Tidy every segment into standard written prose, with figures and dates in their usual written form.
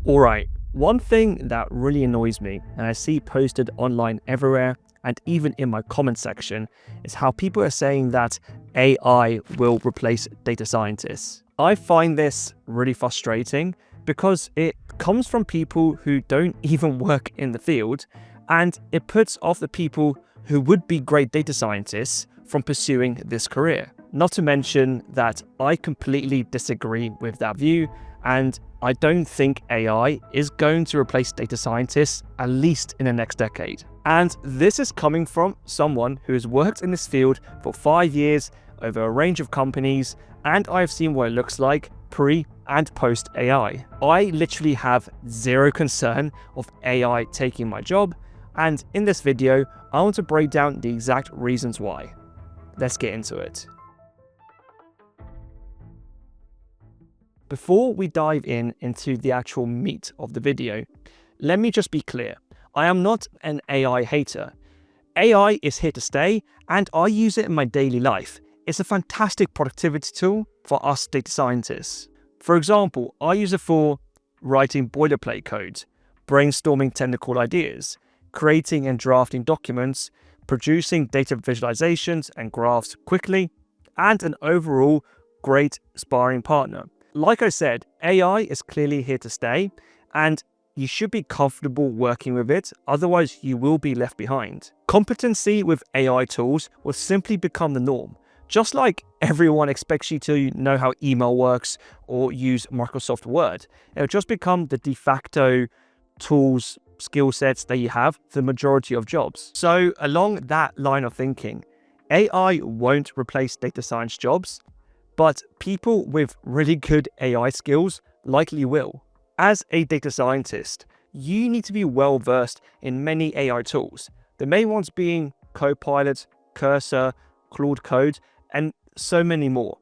Alright, one thing that really annoys me, and I see posted online everywhere, and even in my comment section, is how people are saying that AI will replace data scientists. I find this really frustrating because it comes from people who don't even work in the field, and it puts off the people who would be great data scientists from pursuing this career. Not to mention that I completely disagree with that view, and I don't think AI is going to replace data scientists, at least in the next decade. And this is coming from someone who has worked in this field for 5 years over a range of companies, and I've seen what it looks like pre and post AI. I literally have zero concern of AI taking my job, and in this video, I want to break down the exact reasons why. Let's get into it. Before we dive into the actual meat of the video, let me just be clear. I am not an AI hater. AI is here to stay, and I use it in my daily life. It's a fantastic productivity tool for us data scientists. For example, I use it for writing boilerplate code, brainstorming technical ideas, creating and drafting documents, producing data visualizations and graphs quickly, and an overall great sparring partner. Like I said, AI is clearly here to stay, and you should be comfortable working with it, otherwise you will be left behind. Competency with AI tools will simply become the norm. Just like everyone expects you to know how email works or use Microsoft Word, it'll just become the de facto tools, skill sets that you have for the majority of jobs. So along that line of thinking, AI won't replace data science jobs, but people with really good AI skills likely will. As a data scientist, you need to be well versed in many AI tools, the main ones being Copilot, Cursor, Claude Code, and so many more.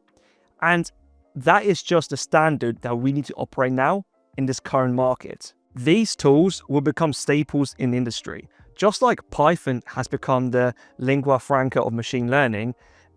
And that is just a standard that we need to operate now in this current market. These tools will become staples in the industry. Just like Python has become the lingua franca of machine learning,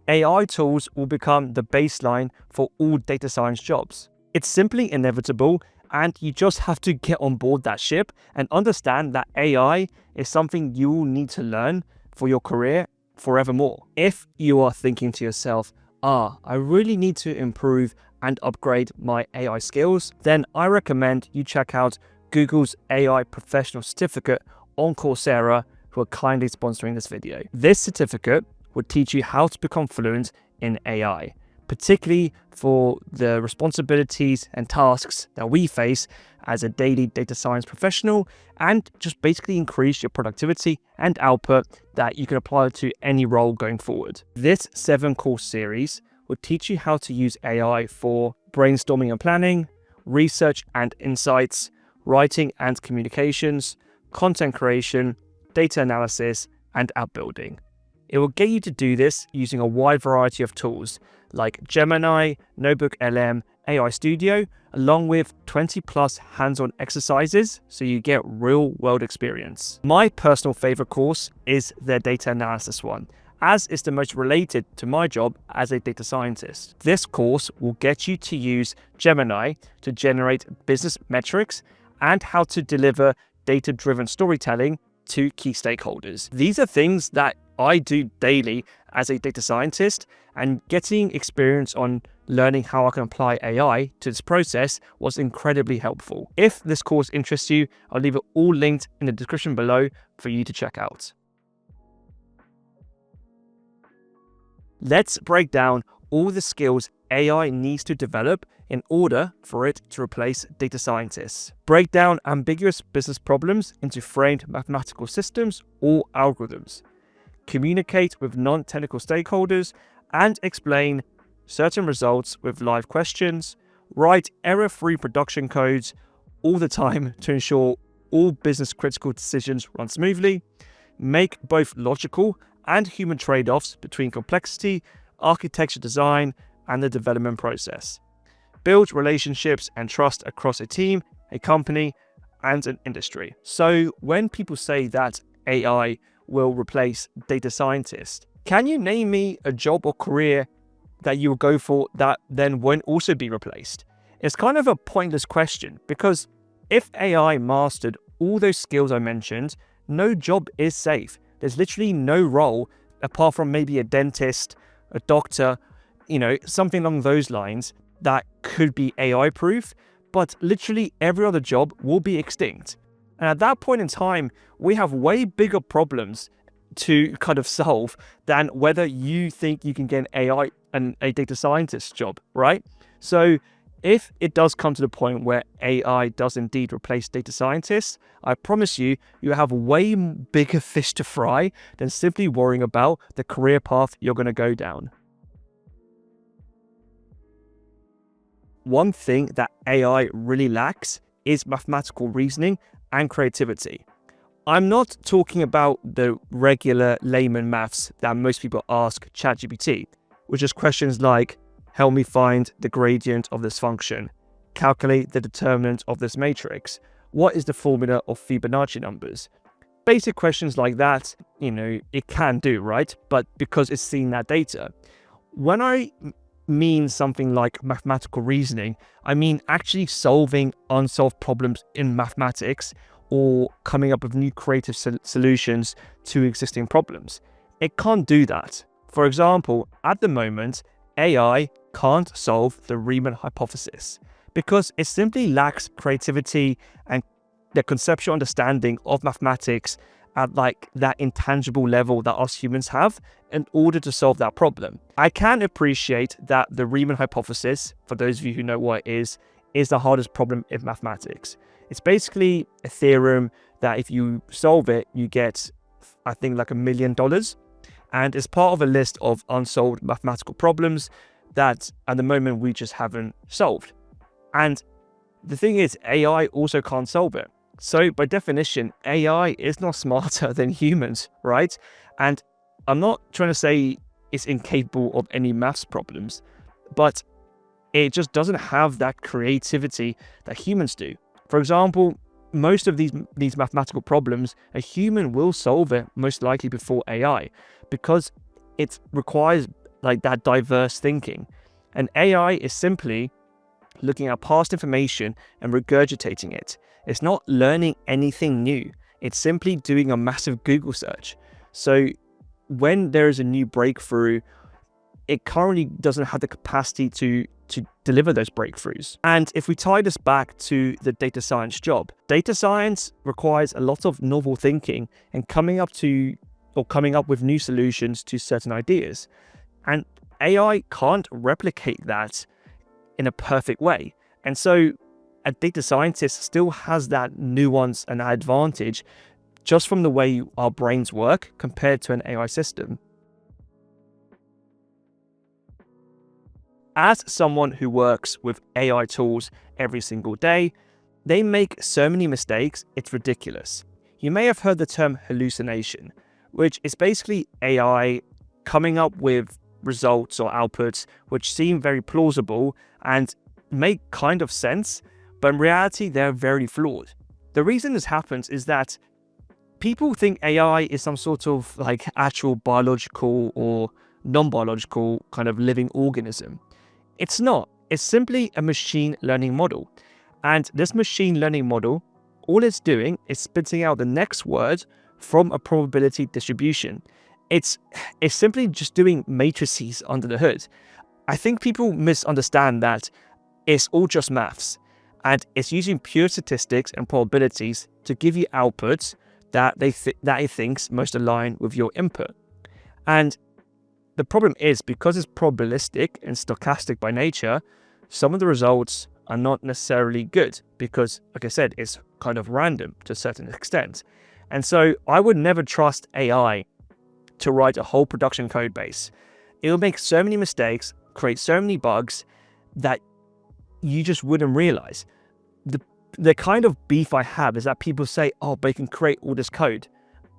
AI tools will become the baseline for all data science jobs. It's simply inevitable, and you just have to get on board that ship and understand that AI is something you will need to learn for your career forevermore. If you are thinking to yourself, I really need to improve and upgrade my AI skills, then I recommend you check out Google's AI Professional Certificate on Coursera, who are kindly sponsoring this video. This certificate would teach you how to become fluent in AI, particularly for the responsibilities and tasks that we face as a daily data science professional, and just basically increase your productivity and output that you can apply to any role going forward. This 7-course series will teach you how to use AI for brainstorming and planning, research and insights, writing and communications, content creation, data analysis, and app building. It will get you to do this using a wide variety of tools like Gemini, NotebookLM, AI Studio, along with 20+ hands-on exercises so you get real-world experience. My personal favorite course is their data analysis one, as it's the most related to my job as a data scientist. This course will get you to use Gemini to generate business metrics and how to deliver data-driven storytelling to key stakeholders. These are things that I do daily as a data scientist, and getting experience on learning how I can apply AI to this process was incredibly helpful. If this course interests you, I'll leave it all linked in the description below for you to check out. Let's break down all the skills AI needs to develop in order for it to replace data scientists. Break down ambiguous business problems into framed mathematical systems or algorithms. Communicate with non-technical stakeholders and explain certain results with live questions. Write error-free production codes all the time to ensure all business critical decisions run smoothly. Make both logical and human trade-offs between complexity, architecture design, and the development process. Build relationships and trust across a team, a company, and an industry. So when people say that AI will replace data scientists, can you name me a job or career that you will go for that then won't also be replaced? It's kind of a pointless question, because If AI mastered all those skills I mentioned, no job is safe. There's literally no role, apart from maybe a dentist, a doctor, something along those lines, that could be AI proof, but literally every other job will be extinct. And at that point in time, we have way bigger problems to kind of solve than whether you think you can get an AI and a data scientist job, right? So if it does come to the point where AI does indeed replace data scientists, I promise you, you have way bigger fish to fry than simply worrying about the career path you're going to go down. One thing that AI really lacks is mathematical reasoning and creativity. I'm not talking about the regular layman maths that most people ask ChatGPT, which is questions like, help me find the gradient of this function, calculate the determinant of this matrix, what is the formula of Fibonacci numbers? Basic questions like that, it can do, right? But because it's seen that data. When I mean something like mathematical reasoning, I mean actually solving unsolved problems in mathematics or coming up with new creative solutions to existing problems. It can't do that. For example, at the moment, AI can't solve the Riemann hypothesis because it simply lacks creativity and the conceptual understanding of mathematics at that intangible level that us humans have in order to solve that problem. I can appreciate that the Riemann hypothesis, for those of you who know what it is the hardest problem in mathematics. It's basically a theorem that if you solve it, you get, I think, like $1 million. And it's part of a list of unsolved mathematical problems that at the moment we just haven't solved. And the thing is, AI also can't solve it. So by definition, AI is not smarter than humans, right? And I'm not trying to say it's incapable of any maths problems, but it just doesn't have that creativity that humans do. For example, most of these mathematical problems, a human will solve it most likely before AI because it requires that diverse thinking. And AI is simply looking at past information and regurgitating it. It's not learning anything new. It's simply doing a massive Google search. So when there is a new breakthrough, it currently doesn't have the capacity to deliver those breakthroughs. And if we tie this back to the data science job, data science requires a lot of novel thinking and coming up with new solutions to certain ideas. And AI can't replicate that in a perfect way. And so a data scientist still has that nuance and advantage just from the way our brains work compared to an AI system. As someone who works with AI tools every single day, they make so many mistakes, it's ridiculous. You may have heard the term hallucination, which is basically AI coming up with results or outputs which seem very plausible and make kind of sense, but in reality, they're very flawed. The reason this happens is that people think AI is some sort of actual biological or non-biological kind of living organism. It's not. It's simply a machine learning model. And this machine learning model, all it's doing is spitting out the next word from a probability distribution. It's simply just doing matrices under the hood. I think people misunderstand that it's all just maths, and it's using pure statistics and probabilities to give you outputs that it thinks most align with your input. And the problem is, because it's probabilistic and stochastic by nature, some of the results are not necessarily good because, like I said, it's kind of random to a certain extent. And so I would never trust AI to write a whole production code base. It'll make so many mistakes, create so many bugs that you just wouldn't realize. The kind of beef I have is that people say, oh, but it can create all this code.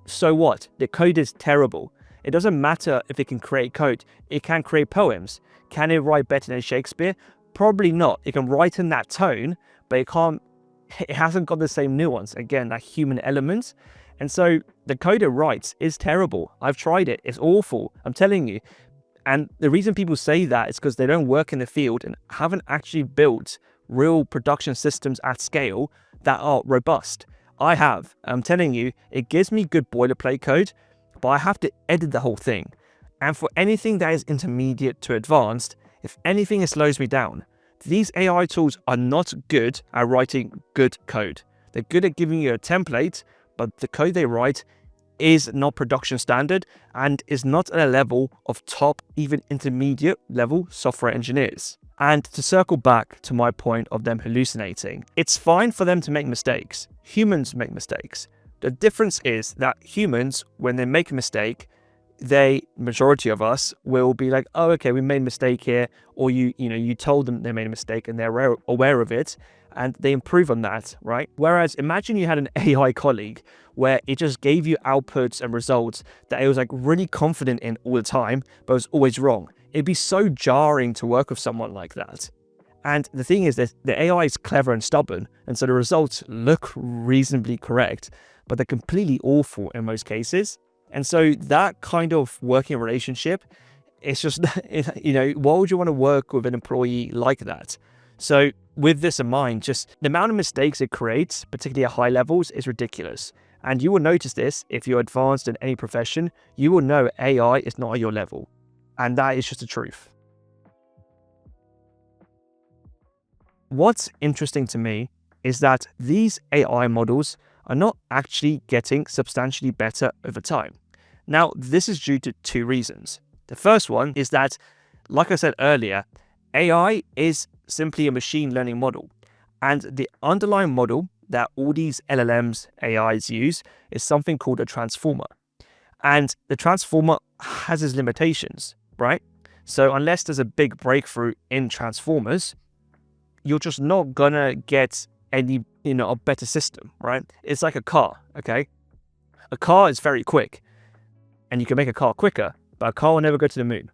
So what? The code is terrible. It doesn't matter if it can create code. It can create poems. Can it write better than Shakespeare? Probably not. It can write in that tone, but it hasn't got the same nuance. Again, that human element. And so the code it writes is terrible. I've tried it. It's awful. I'm telling you. And the reason people say that is because they don't work in the field and haven't actually built real production systems at scale that are robust. I'm telling you, it gives me good boilerplate code, but I have to edit the whole thing. And for anything that is intermediate to advanced, if anything, it slows me down. These AI tools are not good at writing good code. They're good at giving you a template, but the code they write is not production standard and is not at a level of top, even intermediate level software engineers. And to circle back to my point of them hallucinating, it's fine for them to make mistakes. Humans make mistakes. The difference is that humans, when they make a mistake, majority of us will be like, oh, okay, we made a mistake here, or you told them they made a mistake and they're aware of it and they improve on that, right? Whereas imagine you had an AI colleague where it just gave you outputs and results that it was like really confident in all the time, but was always wrong. It'd be so jarring to work with someone like that. And the thing is that the AI is clever and stubborn, and so the results look reasonably correct, but they're completely awful in most cases. And so that kind of working relationship, it's just, why would you want to work with an employee like that? So with this in mind, just the amount of mistakes it creates, particularly at high levels, is ridiculous. And you will notice this if you're advanced in any profession, you will know AI is not at your level. And that is just the truth. What's interesting to me is that these AI models are not actually getting substantially better over time. Now, this is due to two reasons. The first one is that, like I said earlier, AI is simply a machine learning model. And the underlying model that all these LLMs, AIs use is something called a transformer. And the transformer has its limitations, right? So unless there's a big breakthrough in transformers, you're just not gonna get any, a better system, right? It's like a car, okay? A car is very quick and you can make a car quicker, but a car will never go to the moon.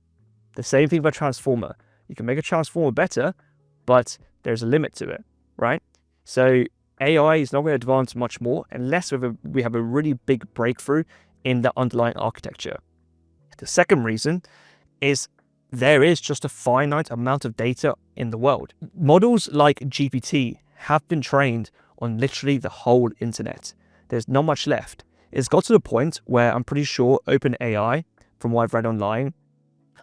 The same thing with a transformer. You can make a transformer better, but there's a limit to it, right? So AI is not going to advance much more unless we have a really big breakthrough in the underlying architecture. The second reason is there is just a finite amount of data in the world. Models like GPT have been trained on literally the whole internet. There's not much left. It's got to the point where I'm pretty sure OpenAI, from what I've read online,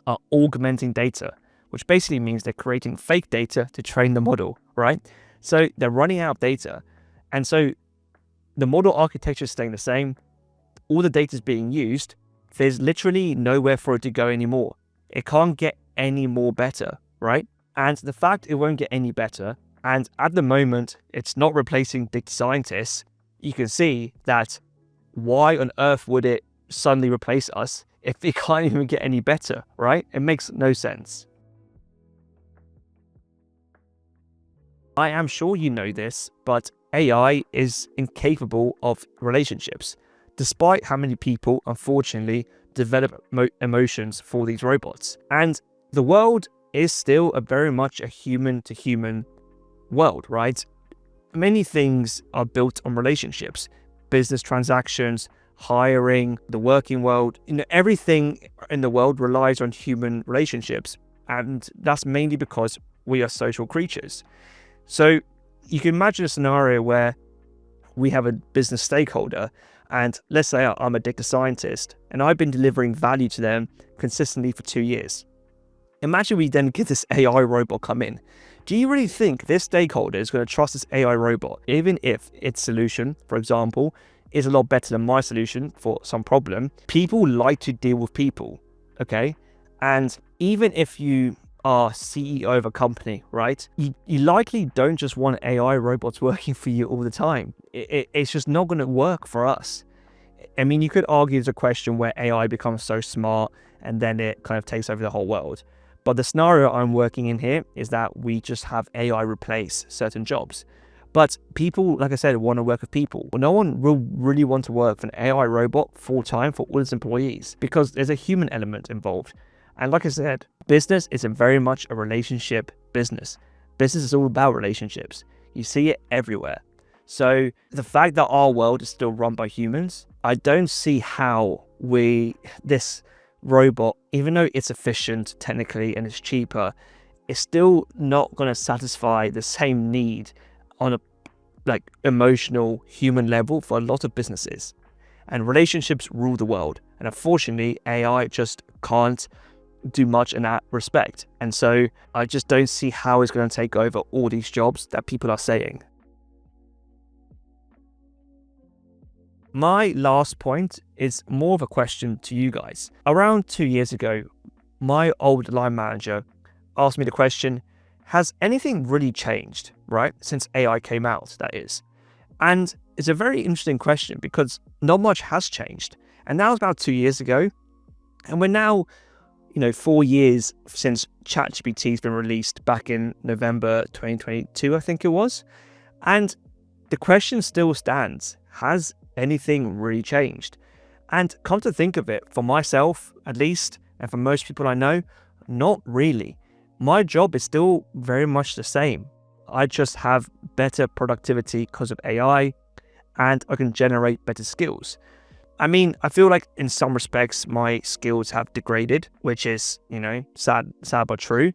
are augmenting data, which basically means they're creating fake data to train the model, right? So they're running out of data. And so the model architecture is staying the same. All the data is being used. There's literally nowhere for it to go anymore. It can't get any more better, right? And the fact it won't get any better, and at the moment, it's not replacing data scientists, you can see that why on earth would it suddenly replace us if it can't even get any better, right? It makes no sense. I am sure you know this, but AI is incapable of relationships, despite how many people, unfortunately, develop emotions for these robots. And the world is still very much a human-to-human world, right? Many things are built on relationships, business transactions, hiring, the working world. Everything in the world relies on human relationships. And that's mainly because we are social creatures. So you can imagine a scenario where we have a business stakeholder, and let's say I'm a data scientist and I've been delivering value to them consistently for 2 years. Imagine we then get this AI robot come in. Do you really think this stakeholder is going to trust this AI robot, even if its solution, for example, is a lot better than my solution for some problem? People like to deal with people, okay? And even if you are CEO of a company, right? You likely don't just want AI robots working for you all the time. It's just not going to work for us. I mean, you could argue there's a question where AI becomes so smart and then it kind of takes over the whole world. But the scenario I'm working in here is that we just have AI replace certain jobs. But people, like I said, want to work with people. Well, no one will really want to work for an AI robot full-time for all its employees because there's a human element involved. And like I said, business is very much a relationship business. Business is all about relationships. You see it everywhere. So the fact that our world is still run by humans, I don't see how this robot, even though it's efficient technically and it's cheaper, it's still not going to satisfy the same need on a like emotional human level for a lot of businesses, and relationships rule the world. And unfortunately, AI just can't do much in that respect. And so I just don't see how it's going to take over all these jobs that people are saying. My last point is more of a question to you guys. Around 2 years ago, my old line manager asked me the question, has anything really changed, right? Since AI came out, that is. And it's a very interesting question because not much has changed. And that was about 2 years ago. And we're now, 4 years since ChatGPT has been released back in November 2022, I think it was. And the question still stands. Has anything really changed? And come to think of it, for myself at least, and for most people I know, not really. My job is still very much the same. I just have better productivity because of AI, and I can generate better skills. I mean, I feel like in some respects my skills have degraded, which is, sad but true.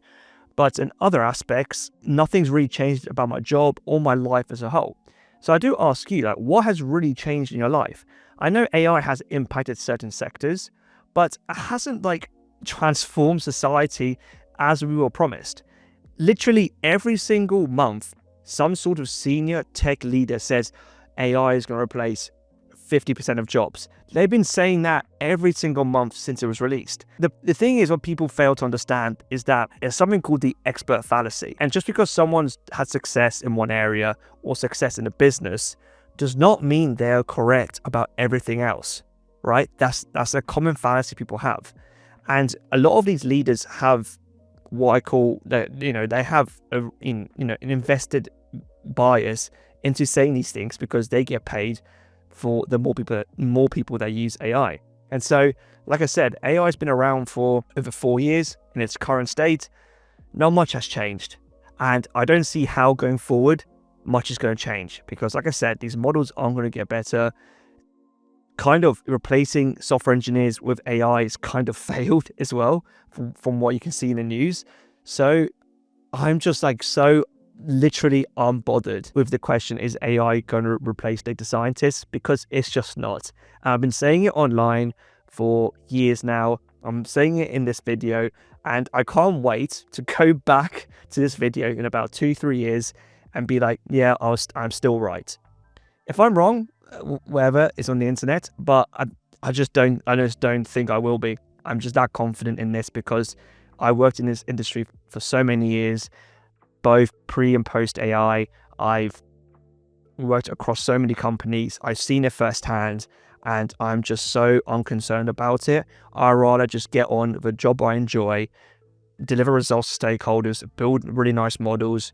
But in other aspects, nothing's really changed about my job or my life as a whole. So I do ask you, what has really changed in your life? I know AI has impacted certain sectors, but it hasn't transformed society as we were promised. Literally every single month, some sort of senior tech leader says AI is going to replace 50% of jobs. They've been saying that every single month since it was released. The thing is, what people fail to understand is that there's something called the expert fallacy. And just because someone's had success in one area or success in a business does not mean they're correct about everything else, right? That's a common fallacy people have. And a lot of these leaders have what I call that, they have an invested bias into saying these things because they get paid for the more people that use AI. And so, like I said, AI has been around for over 4 years in its current state. Not much has changed. And I don't see how going forward much is going to change because, like I said, these models aren't going to get better. Kind of replacing software engineers with AI is kind of failed as well from what you can see in the news. So I'm just so literally unbothered with the question, is AI going to replace data scientists? Because it's just not. I've been saying it online for years now. I'm saying it in this video, and I can't wait to go back to this video in about 2-3 years and be like, yeah, I'm still right. If I'm wrong, whatever, it's on the internet, but I just don't think I will be. I'm just that confident in this because I worked in this industry for so many years, both pre and post AI. I've worked across so many companies. I've seen it firsthand, and I'm just so unconcerned about it. I'd rather just get on with a job I enjoy, deliver results to stakeholders, build really nice models,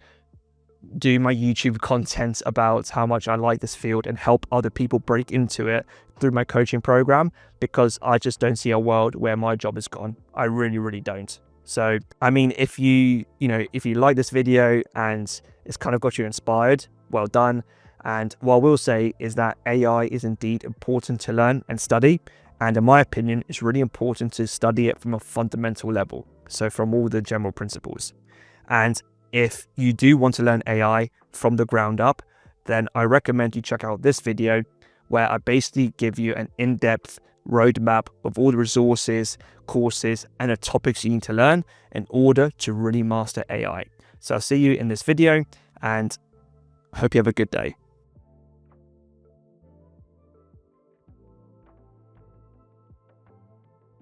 do my YouTube content about how much I like this field and help other people break into it through my coaching program, because I just don't see a world where my job is gone. I really, really don't. So, I mean, if you like this video and it's kind of got you inspired, well done. And what I will say is that AI is indeed important to learn and study. And in my opinion, it's really important to study it from a fundamental level. So from all the general principles. And if you do want to learn AI from the ground up, then I recommend you check out this video where I basically give you an in-depth roadmap of all the resources, courses, and the topics you need to learn in order to really master AI. So I'll see you in this video, and I hope you have a good day.